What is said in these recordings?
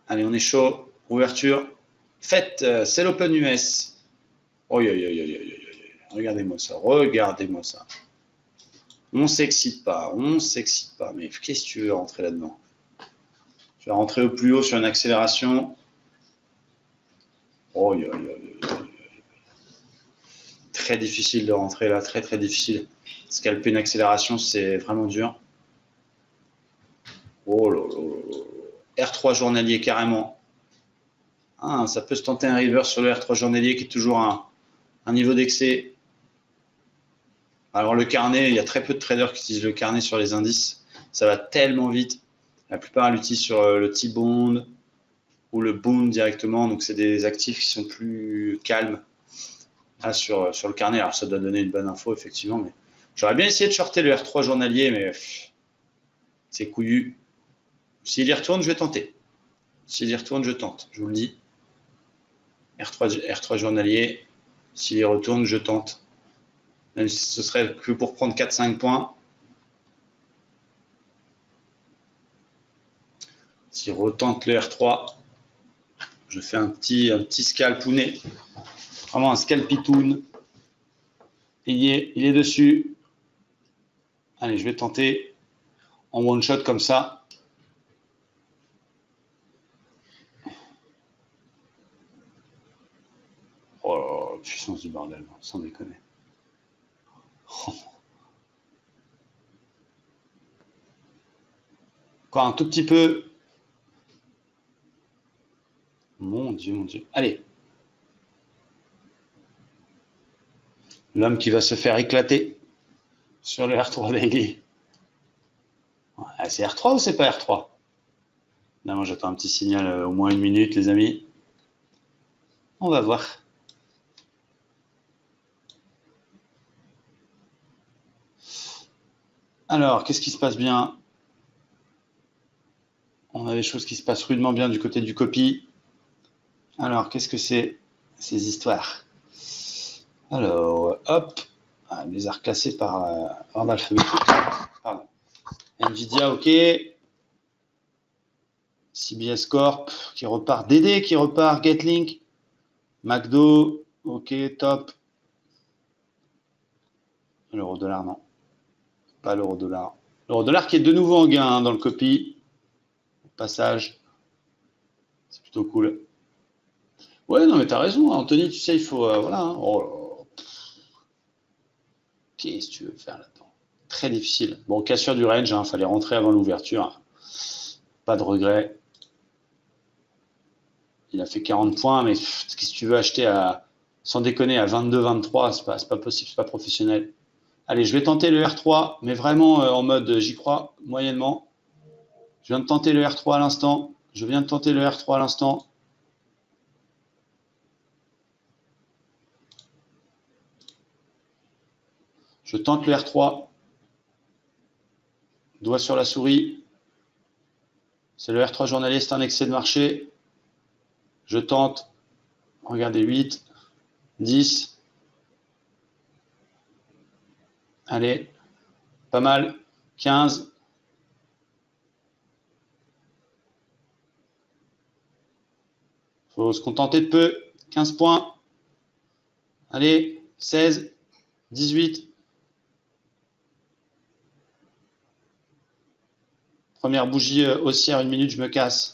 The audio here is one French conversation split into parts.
Allez, on est chaud. Ouverture. Faites, c'est l'Open US. Oh, regardez-moi ça, regardez-moi ça. On s'excite pas, on s'excite pas. Mais qu'est-ce que tu veux rentrer là-dedans? Tu vas rentrer au plus haut sur une accélération. Oh, très difficile de rentrer là, très très difficile. Scalper une accélération, c'est vraiment dur. Oh là là. R3 journalier carrément. Ah, ça peut se tenter un river sur le R3 journalier qui est toujours un niveau d'excès. Alors le carnet, il y a très peu de traders qui utilisent le carnet sur les indices. Ça va tellement vite. La plupart l'utilisent sur le T-bond ou le bond directement. Donc c'est des actifs qui sont plus calmes là, sur le carnet. Alors ça doit donner une bonne info effectivement. Mais j'aurais bien essayé de shorter le R3 journalier, mais c'est couillu. S'il y retourne, je vais tenter. S'il y retourne, je tente. Je vous le dis. R3 journalier. S'il y retourne, je tente. Même si ce serait que pour prendre 4-5 points. S'il retente le R3, je fais un petit scalpounet. Vraiment un scalpitoon. Il est dessus. Allez, je vais tenter en one shot comme ça. Oh, puissance du bordel, sans déconner. Encore un tout petit peu. Mon Dieu, mon Dieu. Allez. L'homme qui va se faire éclater sur le R3 daily. C'est R3 ou c'est pas R3? Là, moi, j'attends un petit signal, au moins 1 minute, les amis. On va voir. Alors, qu'est-ce qui se passe bien? On a des choses qui se passent rudement bien du côté du copy. Alors, qu'est-ce que c'est ces histoires? Alors, hop, les a reclassés par ordre alphabétique. Pardon. Nvidia, ok. CBS Corp qui repart. DD qui repart. Getlink. McDo, ok, top. L'euro-dollar, non. Pas l'euro-dollar. L'euro-dollar qui est de nouveau en gain dans le copy. Passage. C'est plutôt cool. Ouais, non, mais t'as raison, Anthony, tu sais, il faut. Voilà. Hein. Oh, qu'est-ce que tu veux faire là-dedans? Très difficile. Bon, cassure du range, il fallait rentrer avant l'ouverture. Pas de regret. Il a fait 40 points, mais qu'est-ce que tu veux acheter sans déconner, à 22-23, c'est pas possible, c'est pas professionnel. Allez, je vais tenter le R3, mais vraiment en mode j'y crois moyennement. Je viens de tenter le R3 à l'instant. Je tente le R3. Doigt sur la souris. C'est le R3 journalier, c'est un excès de marché. Je tente. Regardez, 8, 10. Allez, pas mal. 15. Faut se contenter de peu. 15 points. Allez, 16, 18. Première bougie haussière, 1 minute, je me casse.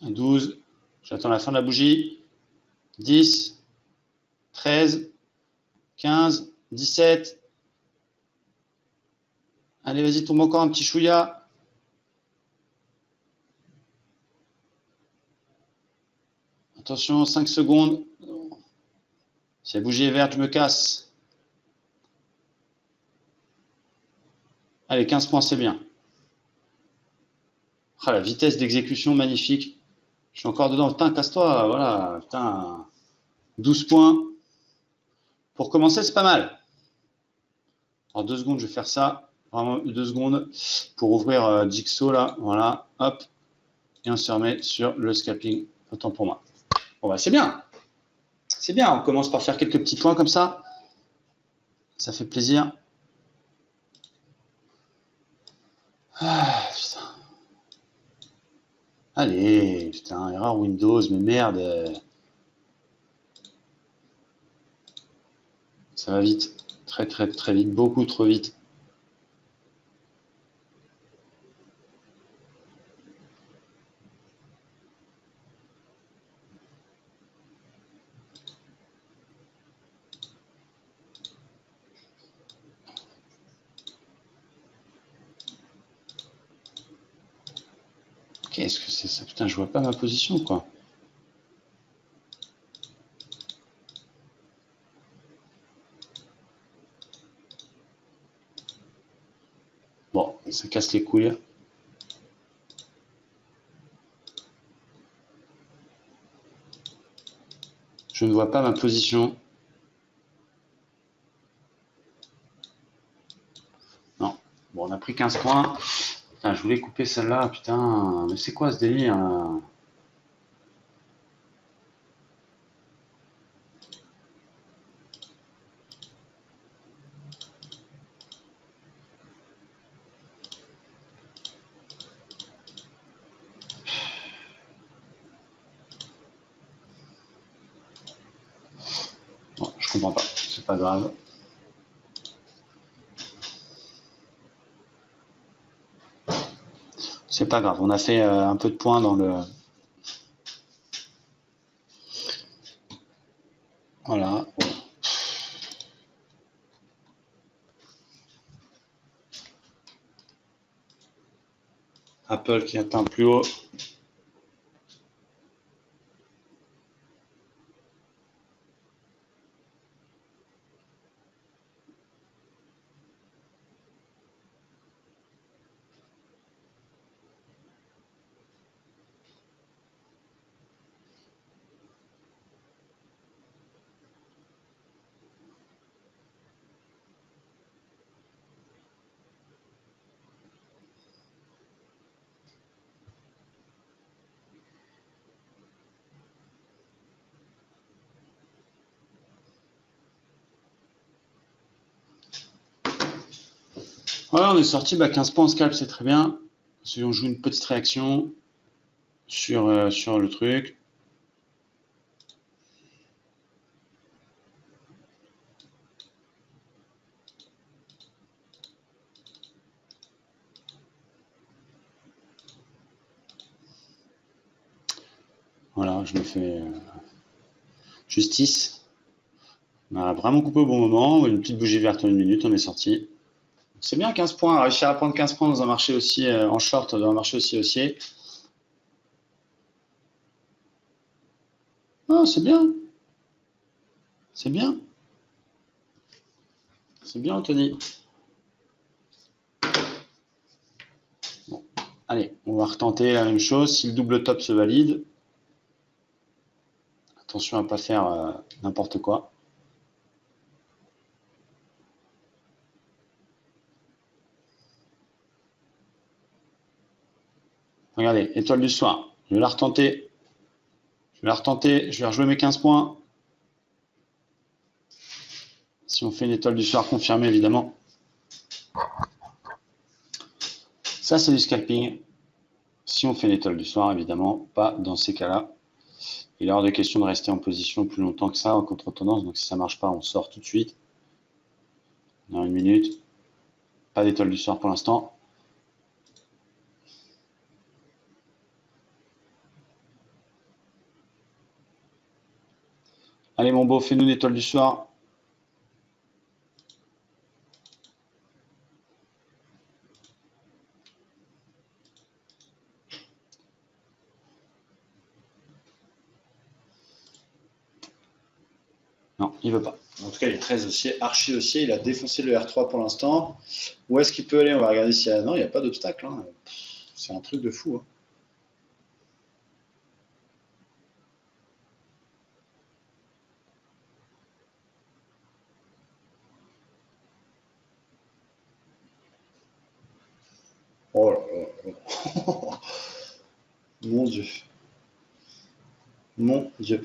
Un 12. J'attends la fin de la bougie. 10, 13, 15, 17. Allez, vas-y, tombe encore un petit chouïa. Attention, 5 secondes. Si la bougie est verte, je me casse. Allez, 15 points, c'est bien. Ah, la vitesse d'exécution, magnifique. Je suis encore dedans. Putain, casse-toi. Voilà. Putain. 12 points. Pour commencer, c'est pas mal. En 2 secondes, je vais faire ça. Vraiment 2 secondes pour ouvrir Jigsaw là. Voilà, hop. Et on se remet sur le scalping. Autant pour moi. Bon, bah, c'est bien. C'est bien. On commence par faire quelques petits points comme ça. Ça fait plaisir. Ah, putain. Allez, putain, erreur Windows, mais merde. Ça va vite. Très, très, très vite. Beaucoup trop vite. Qu'est-ce que c'est ça? Putain, je vois pas ma position, quoi. Bon, ça casse les couilles. Je ne vois pas ma position. Non. Bon, on a pris 15 points. Putain, je voulais couper celle-là. Putain, mais c'est quoi ce délire là? Bon, je comprends pas. C'est pas grave. C'est pas grave. On a fait un peu de points dans le. Voilà. Apple qui atteint plus haut. Voilà, on est sorti. 15 points en scalp, c'est très bien. Si on joue une petite réaction sur le truc. Voilà, je me fais justice. On a vraiment coupé au bon moment. Une petite bougie verte en 1 minute, on est sorti. C'est bien 15 points. Réussir à prendre 15 points dans un marché aussi en short, dans un marché aussi haussier. Ah, c'est bien. C'est bien. C'est bien, Anthony. Bon. Allez, on va retenter la même chose. Si le double top se valide, attention à ne pas faire n'importe quoi. Regardez, étoile du soir. Je vais la retenter. Je vais la retenter. Je vais rejouer mes 15 points. Si on fait une étoile du soir confirmée, évidemment. Ça, c'est du scalping. Si on fait une étoile du soir, évidemment, pas dans ces cas-là. Il est hors de question de rester en position plus longtemps que ça en contre-tendance. Donc, si ça ne marche pas, on sort tout de suite. Dans 1 minute. Pas d'étoile du soir pour l'instant. Allez, mon beau, fais-nous une étoile du soir. Non, il veut pas. En tout cas, il est très haussier, archi haussier. Il a défoncé le R3 pour l'instant. Où est-ce qu'il peut aller? On va regarder s'il y a. Non, il n'y a pas d'obstacle. Hein. C'est un truc de fou. Hein. Oh là là. Mon Dieu. Mon Dieu.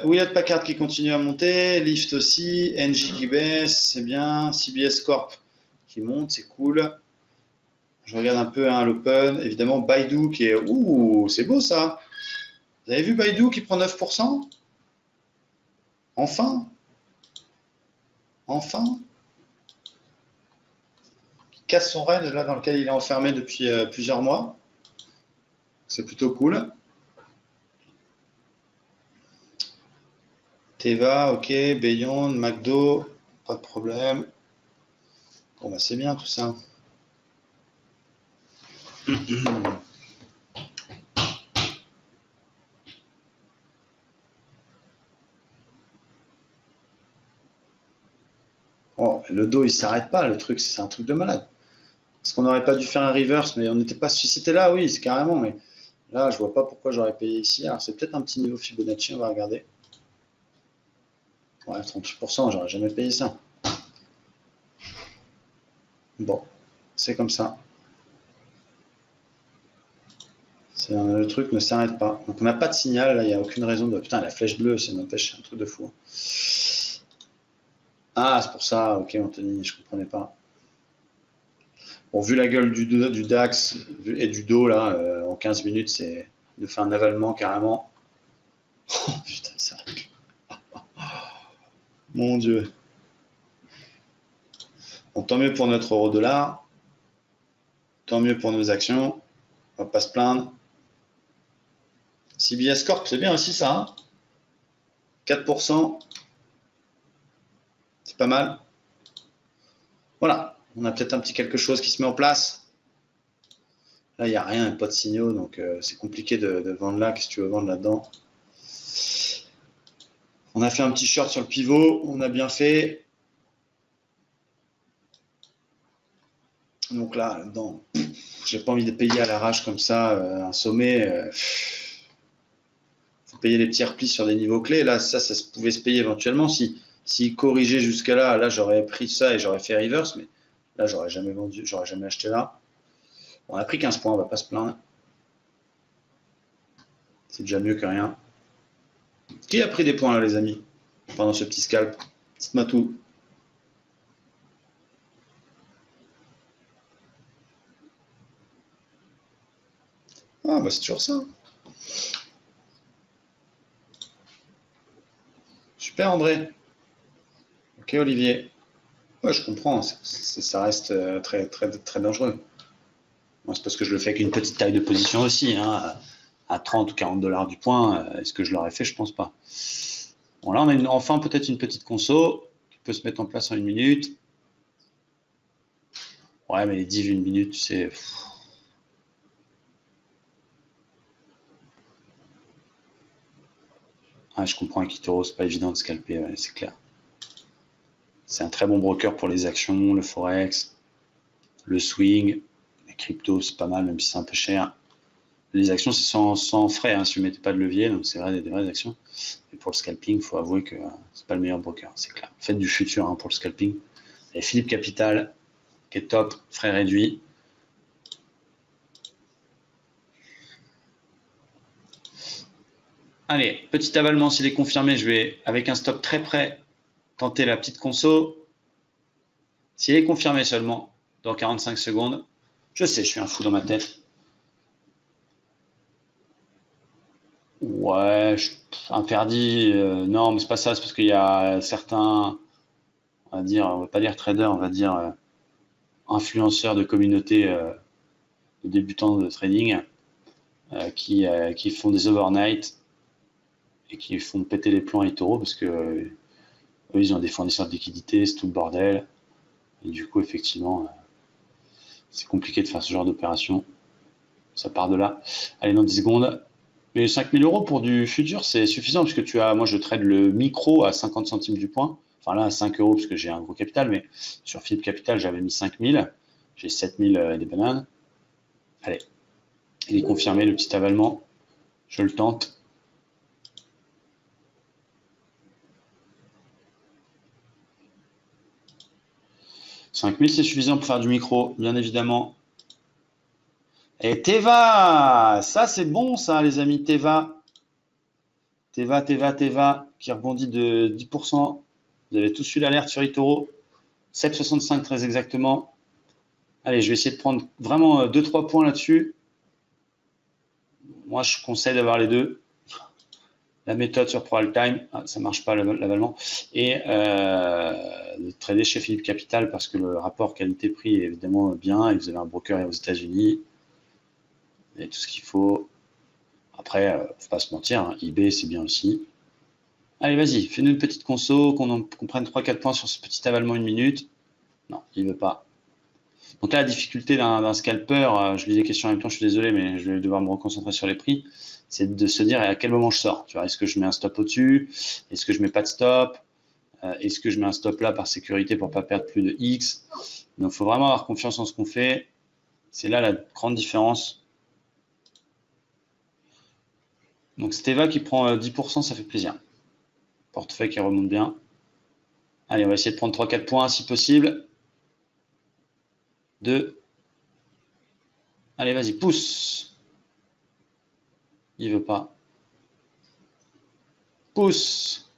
Wheeled Packard qui continue à monter. Lyft aussi. NJ qui baisse. C'est bien. CBS Corp qui monte. C'est cool. Je regarde un peu hein, l'Open. Évidemment, Baidu qui est... Ouh, c'est beau ça. Vous avez vu Baidu qui prend 9%? Enfin. Enfin. Qui casse son raid là dans lequel il est enfermé depuis plusieurs mois. C'est plutôt cool. Teva, ok. Beyond, McDo, pas de problème. Bon, bah c'est bien tout ça. Oh, le dos, il s'arrête pas, le truc, c'est un truc de malade. Est-ce qu'on n'aurait pas dû faire un reverse, mais on n'était pas suscité là, oui, c'est carrément, mais là, je vois pas pourquoi j'aurais payé ici. Alors, c'est peut-être un petit niveau Fibonacci, on va regarder. Ouais, 38%, j'aurais jamais payé ça. Bon, c'est comme ça. Le truc ne s'arrête pas. Donc, on n'a pas de signal, là, il n'y a aucune raison de... Putain, la flèche bleue, ça m'empêche, c'est un truc de fou. Ah, c'est pour ça, ok, Anthony, je comprenais pas. Bon, vu la gueule du DAX et du dos, là, en 15 minutes, c'est de faire un avalement carrément. Oh, putain, ça. Mon Dieu. Bon, tant mieux pour notre euro-dollar. Tant mieux pour nos actions. On va pas se plaindre. CBS Corp, c'est bien aussi ça. Hein 4%. C'est pas mal. Voilà. On a peut-être un petit quelque chose qui se met en place. Là, il n'y a rien, pas de signaux, donc c'est compliqué de vendre là. Qu'est-ce que tu veux vendre là-dedans? On a fait un petit short sur le pivot, on a bien fait. Donc là, dedans, j'ai pas envie de payer à l'arrache comme ça un sommet. Faut payer les petits replis sur des niveaux clés. Là, ça pouvait se payer éventuellement. Si corrigeait jusqu'à là, là, j'aurais pris ça et j'aurais fait reverse, mais là, j'aurais jamais vendu, j'aurais jamais acheté là. On a pris 15 points, on va pas se plaindre. C'est déjà mieux que rien. Qui a pris des points là, les amis, pendant ce petit scalp? Dites-moi tout. Ah, bah c'est toujours ça. Super, André. Ok, Olivier. Ouais, je comprends. Ça reste très, très, très dangereux. Moi, c'est parce que je le fais avec une petite taille de position aussi. Hein, à 30 ou 40 dollars du point, est-ce que je l'aurais fait? Je pense pas. Bon, là, on a enfin peut-être une petite conso qui peut se mettre en place en 1 minute. Ouais, mais les 10 une minute, tu sais. Ah, je comprends un Kitoro, c'est pas évident de scalper, ouais, c'est clair. C'est un très bon broker pour les actions, le forex, le swing, les cryptos, c'est pas mal, même si c'est un peu cher. Les actions, c'est sans frais, hein, si vous ne mettez pas de levier, donc c'est vrai, des vraies actions. Et pour le scalping, il faut avouer que c'est pas le meilleur broker, c'est clair. Faites du futur hein, pour le scalping. Et Philippe Capital, qui est top, frais réduits. Allez, petit avalement, s'il est confirmé, je vais, avec un stop très près, tenter la petite conso. S'il est confirmé seulement, dans 45 secondes, je sais, je suis un fou dans ma tête. Ouais, interdit, non, mais c'est pas ça, c'est parce qu'il y a certains, on va pas dire traders, on va dire influenceurs de communautés de débutants de trading qui font des overnight et qui font péter les plombs à eToro parce que eux, ils ont des fournisseurs de liquidités, c'est tout le bordel. Et du coup, effectivement, c'est compliqué de faire ce genre d'opération. Ça part de là. Allez, dans 10 secondes. Mais 5000 euros pour du futur, c'est suffisant parce que moi, je trade le micro à 50 centimes du point. Enfin, là, à 5 euros parce que j'ai un gros capital, mais sur Philippe Capital, j'avais mis 5000. J'ai 7000 et des bananes. Allez, il est confirmé, le petit avalement. Je le tente. « 5000, c'est suffisant pour faire du micro, bien évidemment. Et Teva, ça c'est bon ça les amis, Teva, qui rebondit de 10%. Vous avez tous eu l'alerte sur eToro, 7,65 très exactement. Allez, je vais essayer de prendre vraiment 2-3 points là-dessus. Moi, je conseille d'avoir les deux. La méthode sur ProAltime, ça marche pas l'avalement. Et de trader chez Philippe Capital parce que le rapport qualité-prix est évidemment bien. Et vous avez un broker aux États-Unis. Et tout ce qu'il faut. Après, faut pas se mentir, hein, eBay c'est bien aussi. Allez, vas-y, fais-nous une petite conso, qu'on prenne 3-4 points sur ce petit avalement 1 minute. Non, il veut pas. Donc là, la difficulté d'un scalper, je lis des questions en même temps, je suis désolé, mais je vais devoir me reconcentrer sur les prix, c'est de se dire à quel moment je sors. Tu vois, est-ce que je mets un stop au-dessus? Est-ce que je mets pas de stop? Est-ce que je mets un stop là par sécurité pour pas perdre plus de X? Donc, il faut vraiment avoir confiance en ce qu'on fait. C'est là la grande différence. Donc, Steva qui prend 10%, ça fait plaisir. Portefeuille qui remonte bien. Allez, on va essayer de prendre 3-4 points si possible. 2. Allez, vas-y, pousse. Il veut pas. Pousse.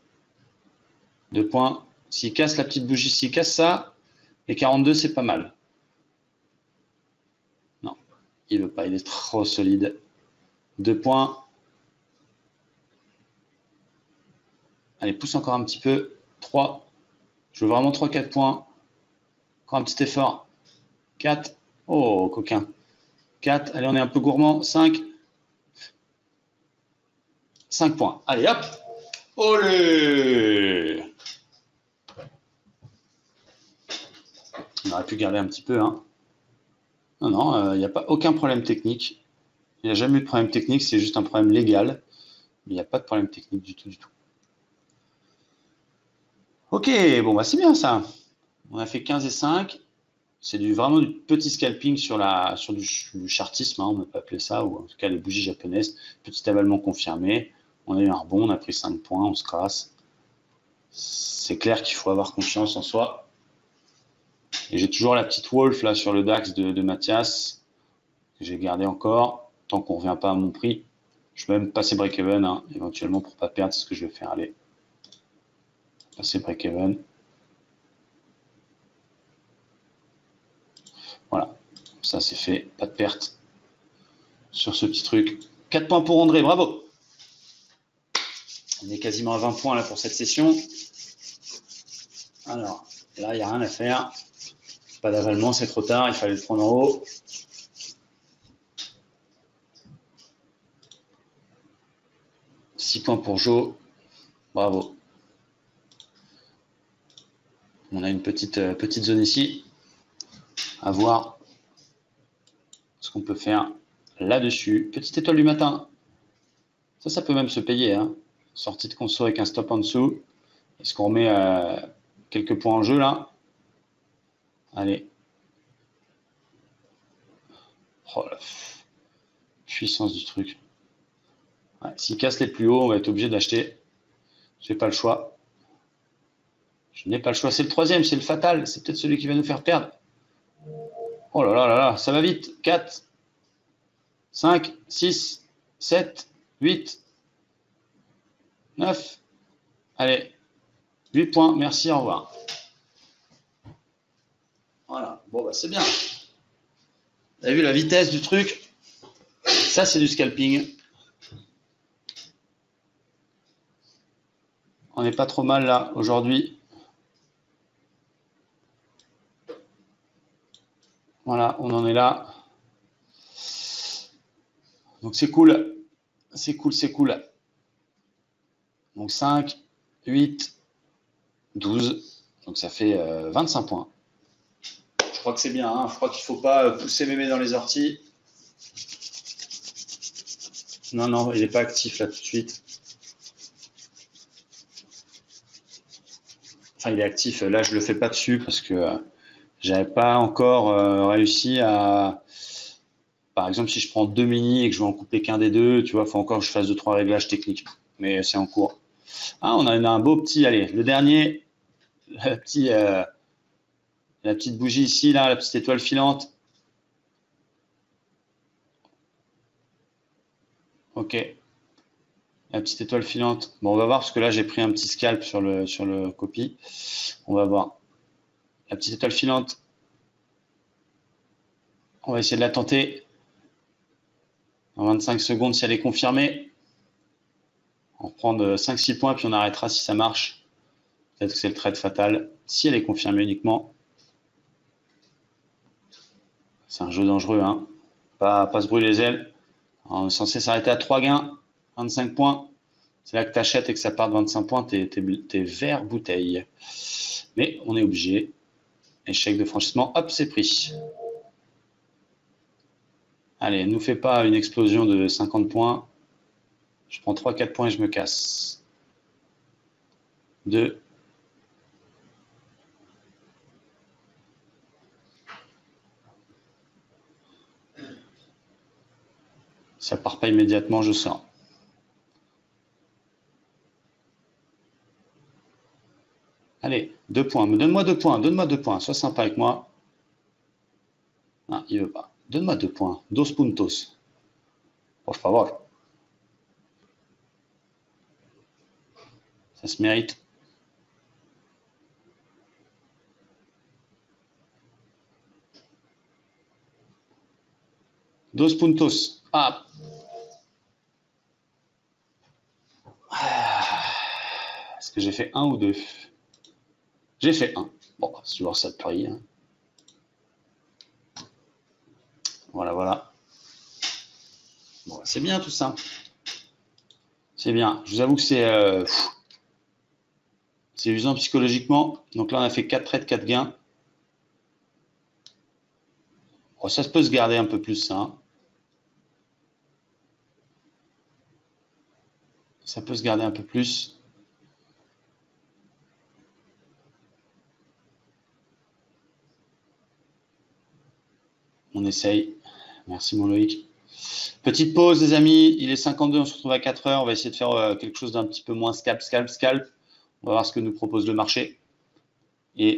2 points. S'il casse la petite bougie, s'il casse ça, les 42, c'est pas mal. Non, il veut pas, il est trop solide. 2 points. Allez, pousse encore un petit peu. 3. Je veux vraiment 3-4 points. Encore un petit effort. 4. Oh, coquin. 4. Allez, on est un peu gourmand. 5. 5 points. Allez, hop. Olé! On aurait pu garder un petit peu. Hein. Non, non, il n'y a pas aucun problème technique. Il n'y a jamais eu de problème technique, c'est juste un problème légal. Mais il n'y a pas de problème technique du tout, du tout. Ok, bon, bah c'est bien ça. On a fait 15 et 5. C'est vraiment du petit scalping sur du chartisme, hein, on peut appeler ça, ou en tout cas les bougies japonaises. Petit avalement confirmé. On a eu un rebond, on a pris 5 points, on se casse. C'est clair qu'il faut avoir confiance en soi. Et j'ai toujours la petite wolf là sur le DAX de Mathias, que j'ai gardé encore, tant qu'on ne revient pas à mon prix. Je vais même passer break-even, hein, éventuellement pour ne pas perdre, c'est ce que je vais faire. Allez, passer break-even. Voilà, ça c'est fait, pas de perte sur ce petit truc. 4 points pour André, bravo. On est quasiment à 20 points là pour cette session. Alors, là, il n'y a rien à faire. Pas d'avalement, c'est trop tard, il fallait le prendre en haut. « 6 points pour Jo, bravo. On a une petite zone ici. À voir ce qu'on peut faire là-dessus. Petite étoile du matin. Ça peut même se payer. Hein. Sortie de conso avec un stop en dessous. Est-ce qu'on remet quelques points en jeu là? Allez. Oh la puissance du truc. Ouais, s'il casse les plus hauts, on va être obligé d'acheter. Je n'ai pas le choix. Je n'ai pas le choix. C'est le troisième, c'est le fatal. C'est peut-être celui qui va nous faire perdre. Oh là là là là, ça va vite. 4, 5, 6, 7, 8, 9. Allez, 8 points. Merci, au revoir. Voilà, bon, bah, c'est bien. Vous avez vu la vitesse du truc? Ça, c'est du scalping. On n'est pas trop mal là aujourd'hui. Voilà, on en est là. Donc c'est cool. C'est cool, c'est cool. Donc 5, 8, 12. Donc ça fait 25 points. Je crois que c'est bien. Hein. Je crois qu'il ne faut pas pousser mémé dans les orties. Non, non, il n'est pas actif là tout de suite. Enfin, il est actif. Là, je ne le fais pas dessus parce que j'avais pas encore réussi à... Par exemple, si je prends 2 mini et que je vais en couper qu'un des deux, tu vois, il faut encore que je fasse 2-3 réglages techniques. Mais c'est en cours. Ah, on a un beau petit... Allez, le dernier, la petite bougie ici, là, la petite étoile filante. Ok. La petite étoile filante. Bon, on va voir parce que là, j'ai pris un petit scalp sur le copy. On va voir. La petite étoile filante. On va essayer de la tenter. En 25 secondes, si elle est confirmée. On va prendre 5-6 points, puis on arrêtera si ça marche. Peut-être que c'est le trade fatal. Si elle est confirmée uniquement. C'est un jeu dangereux, hein. Pas se brûler les ailes. On est censé s'arrêter à 3 gains, 25 points. C'est là que tu achètes et que ça part de 25 points, t'es vert bouteille. Mais on est obligé. Échec de franchissement, hop, c'est pris. Allez, ne nous fais pas une explosion de 50 points. Je prends 3-4 points et je me casse. 2. Ça part pas immédiatement, je sors. Allez, 2 points. Donne-moi 2 points. Donne-moi 2 points. Sois sympa avec moi. Ah, il veut pas. Donne-moi 2 points. 2 puntos. Por favor. Ça se mérite. Dos puntos. Ah. Est-ce que j'ai fait 1 ou 2? J'ai fait 1. Bon, c'est toujours ça de prix. Hein. Voilà, voilà. Bon, c'est bien tout ça. C'est bien. Je vous avoue que c'est usant psychologiquement. Donc là, on a fait 4 trades, 4 gains. Bon, ça se peut se garder un peu plus, ça. Hein. Ça peut se garder un peu plus. On essaye. Merci mon Loïc. Petite pause les amis, il est 52, on se retrouve à 4 heures. On va essayer de faire quelque chose d'un petit peu moins scalp. On va voir ce que nous propose le marché. Et